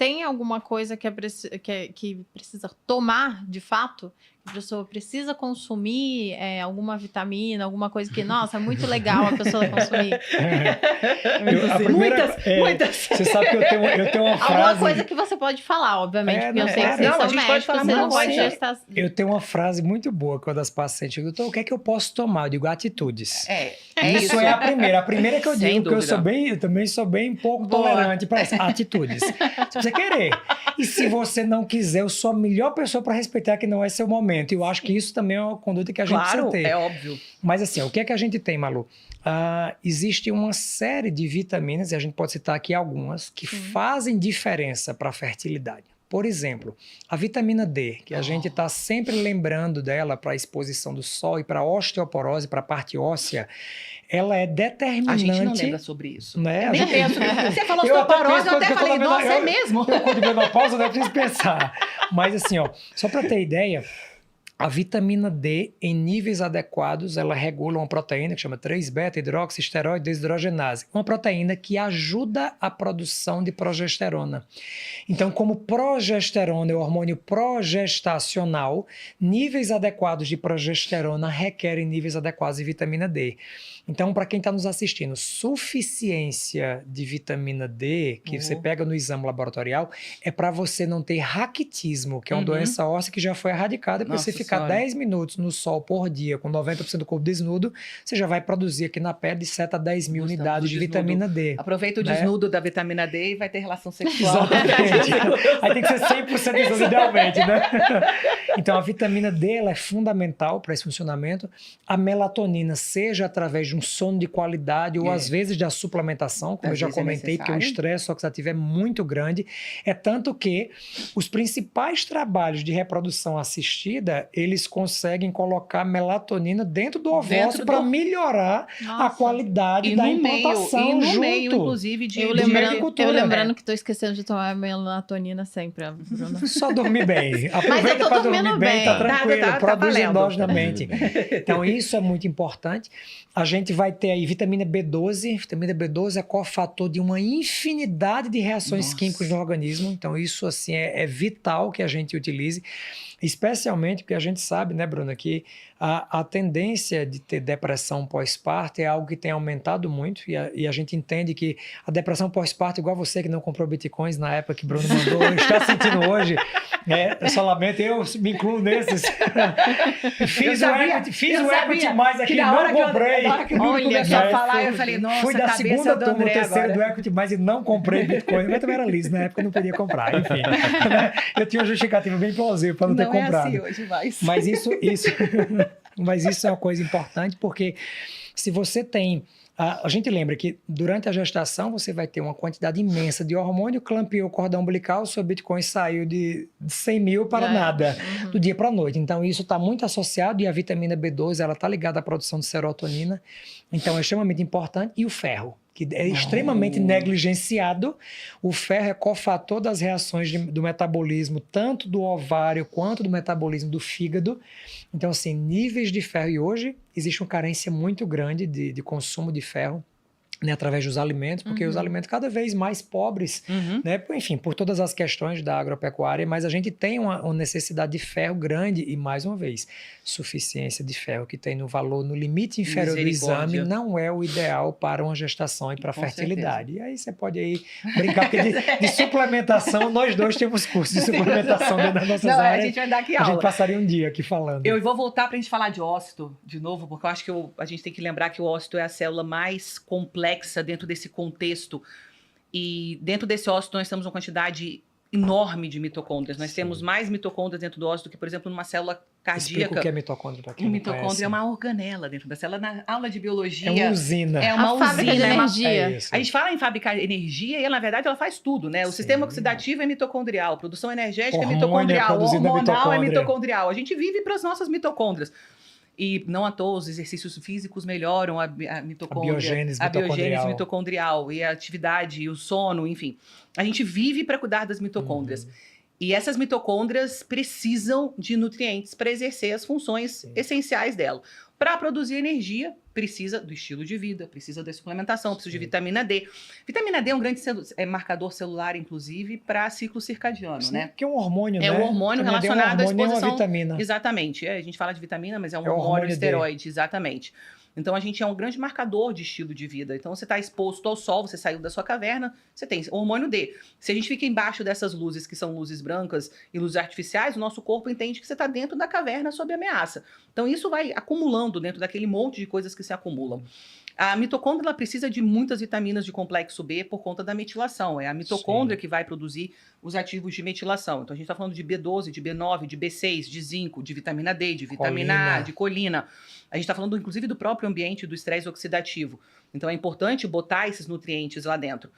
tem alguma coisa que precisa tomar, de fato? A pessoa precisa consumir alguma vitamina, alguma coisa que, nossa, é muito legal a pessoa consumir. Muitas. Você sabe que eu tenho uma frase... Alguma coisa que você pode falar, obviamente, porque eu sei que vocês são médicos, você não pode gestar... Eu tenho uma frase muito boa quando as pacientes doutor, o que é que eu posso tomar? Eu digo, atitudes. Isso é a primeira. A primeira que eu digo, que eu também sou bem pouco tolerante para isso. Atitudes. Se você querer. E se você não quiser, eu sou a melhor pessoa para respeitar que não é seu momento. E eu acho que isso também é uma conduta que a gente precisa ter. É óbvio. Mas assim, o que é que a gente tem, Malu? Existe uma série de vitaminas, e a gente pode citar aqui algumas, que fazem diferença para a fertilidade. Por exemplo, a vitamina D, que a gente está sempre lembrando dela para a exposição do sol e para a osteoporose, para a parte óssea, ela é determinante. A gente não lembra sobre isso. Né? Eu nem penso. Você falou osteoporose, eu até falei, nossa, é mesmo? Eu quando menopausa, eu preciso pensar. Mas assim, só para ter ideia, a vitamina D, em níveis adequados, ela regula uma proteína que chama 3-beta-hidroxisteroide desidrogenase. Uma proteína que ajuda a produção de progesterona. Então, como progesterona é o hormônio progestacional, níveis adequados de progesterona requerem níveis adequados de vitamina D. Então, para quem está nos assistindo, suficiência de vitamina D, que você pega no exame laboratorial, é para você não ter raquitismo, que é uma doença óssea que já foi erradicada. Para você ficar 10 minutos no sol por dia, com 90% do corpo desnudo, você já vai produzir aqui na pele de 7 a 10 mil unidades de vitamina D. Aproveita o desnudo da vitamina D e vai ter relação sexual. Exatamente. Aí tem que ser 100% desnudo, idealmente, né? Então, a vitamina D ela é fundamental para esse funcionamento. A melatonina, seja através de um sono de qualidade ou às vezes da suplementação, como eu já comentei, porque o estresse oxidativo é muito grande. É tanto que os principais trabalhos de reprodução assistida, eles conseguem colocar melatonina dentro do ovócito para melhorar a qualidade da implantação e no junto. meio, inclusive, Eu lembrando que estou esquecendo de tomar melatonina sempre, Bruna. Só dormir bem. Aproveita para dormir bem, tá tranquilo, produz endogenamente. Então, isso é muito importante. A gente vai ter aí vitamina B12. Vitamina B12 é cofator de uma infinidade de reações químicas no organismo. Então, isso assim é vital que a gente utilize. Especialmente porque a gente sabe, né, Bruna, que a tendência de ter depressão pós-parto é algo que tem aumentado muito e a gente entende que a depressão pós-parto, igual você que não comprou bitcoins na época que Bruno mandou, está sentindo hoje, eu só lamento, eu me incluo nesses. Fiz o equity mais aqui, não comprei. Na hora que o Bruno começou a falar, eu falei, nossa, fui da segunda turma, terceiro agora. do equity mais e não comprei bitcoin, mas também era liso, na época eu não podia comprar, enfim. Eu tinha uma justificativa bem plausível para não ter comprado. Não é assim hoje, Mas isso é uma coisa importante, porque se você tem... A gente lembra que durante a gestação você vai ter uma quantidade imensa de hormônio, clampeou o cordão umbilical, seu Bitcoin saiu de 100 mil para nada, do dia para a noite. Então isso está muito associado e a vitamina B12 ela está ligada à produção de serotonina, então é extremamente importante. E o ferro, que é extremamente negligenciado. O ferro é cofator das reações do metabolismo, tanto do ovário quanto do metabolismo do fígado. Então, assim, níveis de ferro. E hoje existe uma carência muito grande de consumo de ferro, né, através dos alimentos, porque os alimentos cada vez mais pobres, né, enfim, por todas as questões da agropecuária, mas a gente tem uma necessidade de ferro grande e, mais uma vez, suficiência de ferro que tem no valor, no limite inferior do exame, não é o ideal para uma gestação e para a fertilidade. E aí você pode aí brincar, porque de suplementação, nós dois temos cursos de suplementação dentro das nossas áreas. A gente vai dar aqui aula. A gente passaria um dia aqui falando. Eu vou voltar para a gente falar de ócito de novo, porque eu acho que a gente tem que lembrar que o ócito é a célula mais complexa dentro desse contexto, e dentro desse ócito nós temos uma quantidade enorme de mitocôndrias. Nós temos mais mitocôndrias dentro do ócito do que, por exemplo, numa célula cardíaca. Explica o que é mitocôndria para quem não conhece. Mitocôndria é uma organela dentro da célula. Na aula de biologia... É uma usina. É uma fábrica de energia. A gente fala em fabricar energia e, na verdade, ela faz tudo, né? O sistema oxidativo é mitocondrial, produção energética é mitocondrial, hormonal é mitocondrial. A gente vive para as nossas mitocôndrias. E não à toa os exercícios físicos melhoram a mitocôndria, a biogênese mitocondrial e a atividade, e o sono, enfim. A gente vive para cuidar das mitocôndrias. E essas mitocôndrias precisam de nutrientes para exercer as funções essenciais dela. Para produzir energia, precisa do estilo de vida, precisa da suplementação, precisa de vitamina D. Vitamina D é um grande marcador celular, inclusive, para ciclo circadiano, Sim, né? Que é um hormônio, né? É um hormônio Vitamina D relacionado à exposição. É uma vitamina. Exatamente. A gente fala de vitamina, mas é um hormônio hormônio esteroide, exatamente. Então, a gente é um grande marcador de estilo de vida. Então, você está exposto ao sol, você saiu da sua caverna, você tem hormônio D. Se a gente fica embaixo dessas luzes, que são luzes brancas e luzes artificiais, o nosso corpo entende que você está dentro da caverna sob ameaça. Então, isso vai acumulando dentro daquele monte de coisas que se acumulam. A mitocôndria ela precisa de muitas vitaminas de complexo B por conta da metilação. É a mitocôndria que vai produzir os ativos de metilação. Então, a gente está falando de B12, de B9, de B6, de zinco, de vitamina D, de vitamina A, de colina. A gente está falando, inclusive, do próprio ambiente do estresse oxidativo. Então, é importante botar esses nutrientes lá dentro.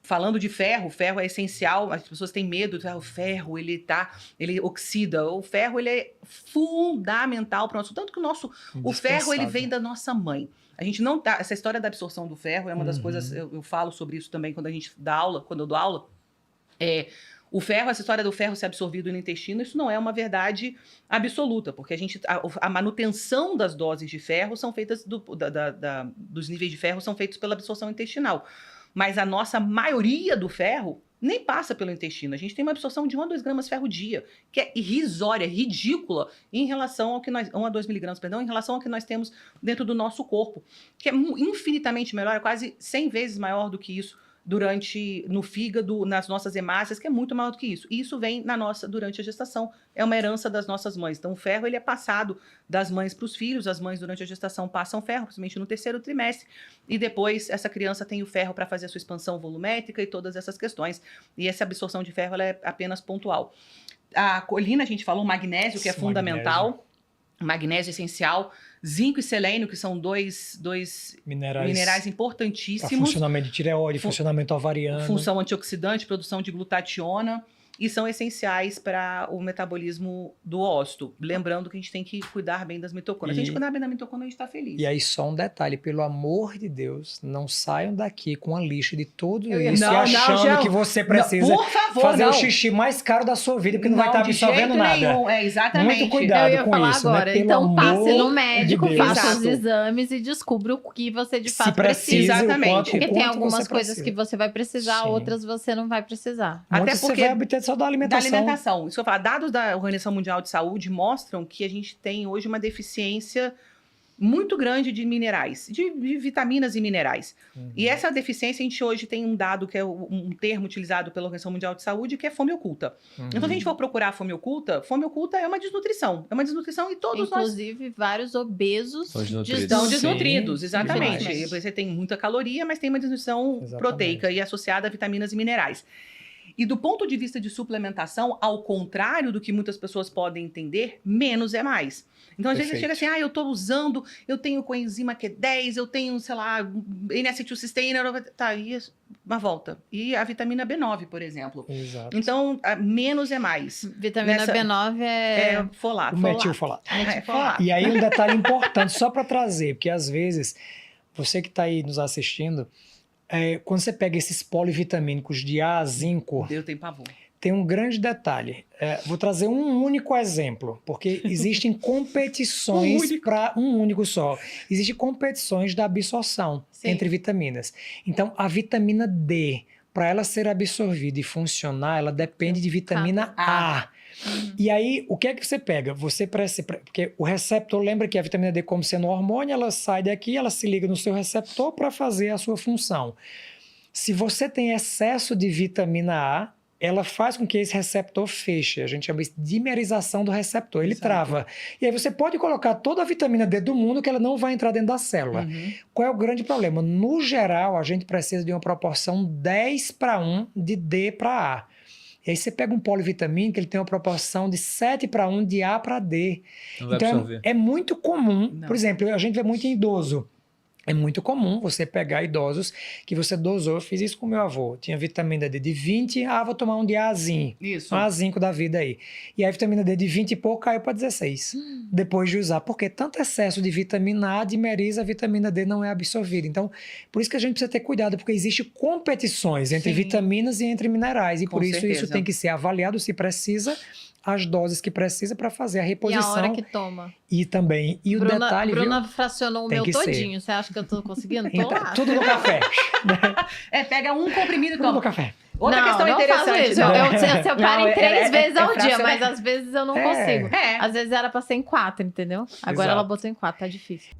Falando de ferro, o ferro é essencial. As pessoas têm medo do ferro, ele oxida. O ferro, ele é fundamental para o nosso... Tanto que o ferro, ele vem da nossa mãe. A gente não tá... Essa história da absorção do ferro é uma das coisas... Eu falo sobre isso também quando a gente dá aula, quando eu dou aula. O ferro, essa história do ferro ser absorvido no intestino, isso não é uma verdade absoluta, porque a manutenção das doses de ferro são feitas... dos níveis de ferro são feitos pela absorção intestinal. Mas a nossa maioria do ferro nem passa pelo intestino. A gente tem uma absorção de 1 a 2 gramas de ferro dia, que é irrisória, ridícula, em relação ao que nós... 1 a 2 miligramas, perdão, em relação ao que nós temos dentro do nosso corpo, que é infinitamente melhor, é quase 100 vezes maior do que isso no fígado, nas nossas hemácias, que é muito maior do que isso. E isso vem durante a gestação. É uma herança das nossas mães. Então, o ferro ele é passado das mães para os filhos. As mães, durante a gestação, passam ferro, principalmente no 3º trimestre. E depois, essa criança tem o ferro para fazer a sua expansão volumétrica e todas essas questões. E essa absorção de ferro ela é apenas pontual. A colina, a gente falou, magnésio, que é fundamental. Magnésio essencial. Zinco e selênio, que são dois minerais importantíssimos. Para funcionamento de tireoide, funcionamento ovariano. Função antioxidante, produção de glutationa. E são essenciais para o metabolismo do ósseo. Lembrando que a gente tem que cuidar bem das mitocôndrias. Se a gente cuidar bem da mitocôndria, a gente está feliz. E aí, só um detalhe. Pelo amor de Deus, não saiam daqui com a lista de tudo isso achando que você precisa fazer o xixi mais caro da sua vida, porque não vai estar absorvendo nada. Exatamente. Muito cuidado com falar isso. Agora. Né? Então, passe no médico, de faça os exames e descubra o que você de fato precisa. Exatamente. Porque tem algumas coisas que você vai precisar, outras você não vai precisar. Até porque você vai obter só da alimentação. Isso que eu falo, dados da Organização Mundial de Saúde mostram que a gente tem hoje uma deficiência muito grande de minerais, de vitaminas e minerais. E essa deficiência, a gente hoje tem um dado que é um termo utilizado pela Organização Mundial de Saúde, que é fome oculta. Então, se a gente for procurar a fome oculta é uma desnutrição. É uma desnutrição e todos Inclusive, vários obesos estão desnutridos, exatamente. Você tem muita caloria, mas tem uma desnutrição proteica e associada a vitaminas e minerais. E do ponto de vista de suplementação, ao contrário do que muitas pessoas podem entender, menos é mais. Então, às vezes, chega assim, eu tô usando, eu tenho coenzima Q10, eu tenho, sei lá, N-acetilcisteína, tá, e uma volta. E a vitamina B9, por exemplo. Exato. Então, menos é mais. Vitamina B9 é folato. O metilfolato. Folato. E aí, um detalhe importante, só para trazer, porque às vezes, você que está aí nos assistindo, quando você pega esses polivitamínicos de A a zinco, Eu tenho pavor. Tem um grande detalhe. Vou trazer um único exemplo, porque existem competições para um único só. Existem competições da absorção entre vitaminas. Então, a vitamina D, para ela ser absorvida e funcionar, ela depende de vitamina A. E aí, o que é que você pega? Porque o receptor, lembra que a vitamina D, como sendo um hormônio, ela sai daqui, ela se liga no seu receptor para fazer a sua função. Se você tem excesso de vitamina A, ela faz com que esse receptor feche. A gente chama isso de dimerização do receptor. Ele trava. E aí você pode colocar toda a vitamina D do mundo que ela não vai entrar dentro da célula. Qual é o grande problema? No geral, a gente precisa de uma proporção 10:1 de D para A. E aí você pega um polivitamínico, ele tem uma proporção de 7:1 de A para D. Então é muito comum. Por exemplo, a gente vê muito em idoso. É muito comum você pegar idosos que você dosou. Eu fiz isso com meu avô. Tinha vitamina D de 20, vou tomar um de Azinho. Isso. Um A5 da vida aí. E a vitamina D de 20 e pouco caiu para 16. Depois de usar. Porque tanto excesso de vitamina A dimeriza, a vitamina D não é absorvida. Então, por isso que a gente precisa ter cuidado, porque existem competições entre vitaminas e entre minerais. E por isso tem que ser avaliado se precisa as doses que precisa para fazer a E a reposição. hora que toma. E também. E o detalhe, Bruna viu? fracionou o Tem meu que ser. todinho. Você acha que eu tô conseguindo? Tô Então, lá. tudo no café. Pega um comprimido e Tudo no toma. café. Outra questão não interessante. faço isso. não. Eu separo em 3 vezes ao dia, fracionar. mas às vezes eu não consigo. É. Às vezes era pra ser em 4, entendeu? Agora Exato. ela botou em 4, tá difícil.